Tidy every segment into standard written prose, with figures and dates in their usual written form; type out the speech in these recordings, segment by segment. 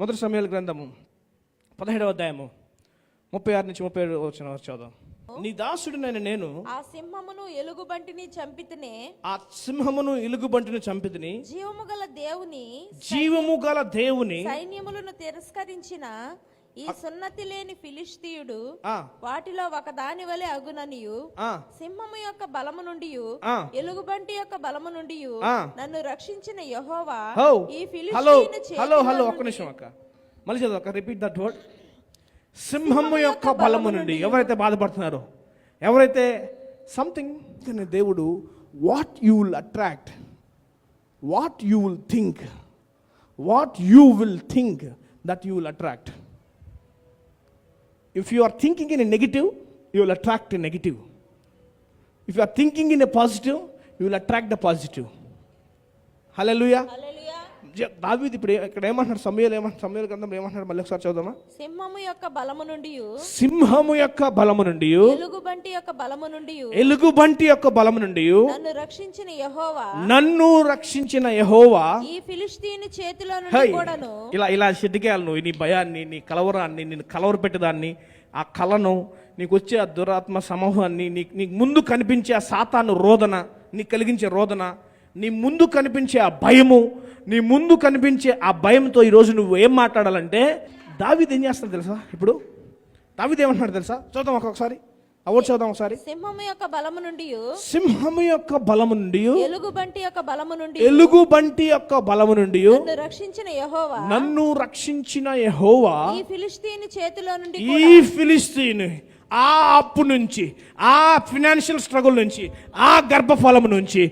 మొదటి సమూయేలు గ్రంథము 17వ అధ్యాయము 36 నుంచి 37 వచనం చదువు. నీ దాసుడినైన నేను ఆ సింహమును ఎలుగుబంటిని చంపితిని జీవము గల దేవుని సైన్యములను తిరస్కరించిన ఈ సున్నతి లేని ఫిలిష్తీయుడు వాటిలో ఒక దాని వలె అగుననియు సింహము యొక్క బలము నుండి ఎలుగుబంటి యొక్క బలము నుండి నన్ను రక్షించిన యెహోవా ఈ ఫిలిష్తీయుని ఒక్క నిమిషం అక్క, మళ్ళీ చదువు అక్క, రిపీట్ దట్ వర్డ్. సింహము యొక్క బలము నుండి ఎవరైతే బాధపడుతున్నారో, ఎవరైతే సంథింగ్, దేవుడు what you will attract, what you will think, that you will attract. If you are thinking in a negative, you will attract a negative. If you are thinking in a positive, you will attract the positive. Hallelujah. దావీదు ఇప్పుడు ఇక్కడ ఏమంటున్నాడు, సమూయేలు గ్రంథంలో ఏమంటున్నాడు, మళ్ళీ ఒకసారి చదువుదామా. సింహము యొక్క బలము నుండి ఎలుగుబంటి యొక్క బలము నుండి నన్ను రక్షించిన యెహోవా ఈ ఫిలిష్తీయుని చేతిలో నుండి కూడాను. ఇలా చెడ్డికేయాలి నువ్వు, నీ భయాన్ని, నీ కలవరాన్ని, నేను కలవరపెట్టేదాన్ని, ఆ కలను, నీకు వచ్చే ఆ దురాత్మ సమూహాన్ని, నీకు ముందు కనిపించే ఆ సాతాను రోదన, నీకు కలిగించే రోదన, నీ ముందు కనిపించే ఆ భయము, నీ ముందు కనిపించే ఆ భయంతో ఈరోజు నువ్వు ఏం మాట్లాడాలంటే, దావీదు ఏం చేస్తాడు తెలుసా? ఇప్పుడు దావీదు ఏమంటున్నాడు తెలుసా? చూద్దాం ఒకసారి, అవర్ చదువుదాం ఒకసారి. సింహము యొక్క బలము నుండి ఎలుగుబంటి యొక్క బలము నుండి నన్ను రక్షించిన యెహోవా ఈ ఫిలిష్తీయుని ఆ అప్పు నుంచి, ఆ ఫినాన్షియల్ స్ట్రగుల్ నుంచి, ఆ గర్భఫలము నుంచి,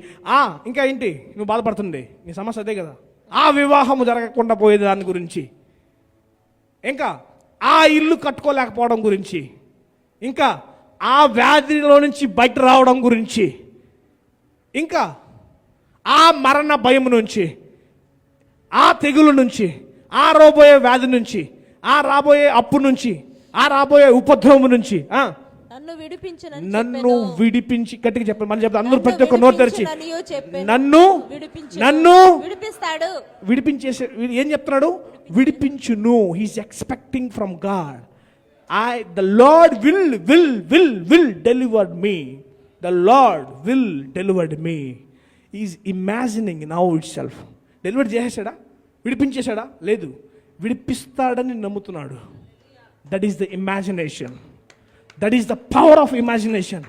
ఇంకా ఏంటి నువ్వు బాధపడుతుంది, నీ సమస్య అదే కదా, ఆ వివాహము జరగకుండా పోయే దాని గురించి, ఇంకా ఆ ఇల్లు కట్టుకోలేకపోవడం గురించి, ఇంకా ఆ వ్యాధిలో నుంచి బయట రావడం గురించి, ఇంకా ఆ మరణ భయం నుంచి, ఆ తెగులు నుంచి, ఆ రాబోయే వ్యాధి నుంచి, ఆ రాబోయే అప్పు నుంచి, ఆ రాబోయే ఉపద్రవం నుంచి నన్ను విడిపించి, గట్టిగా చెప్పండి, మనం చెప్తాం అందరూ, ప్రతి ఒక్క నోరు తెరిచి, నన్ను విడిపించేసే. ఏం చెప్తున్నాడు? విడిపించును. He's expecting from God. The Lord will deliver me. The Lord will deliver me. He is imagining now itself. Deliver చేసేసాడా? విడిపించేశాడా? లేదు, విడిపిస్తాడని నమ్ముతున్నాడు. That is the imagination. That is the power of imagination.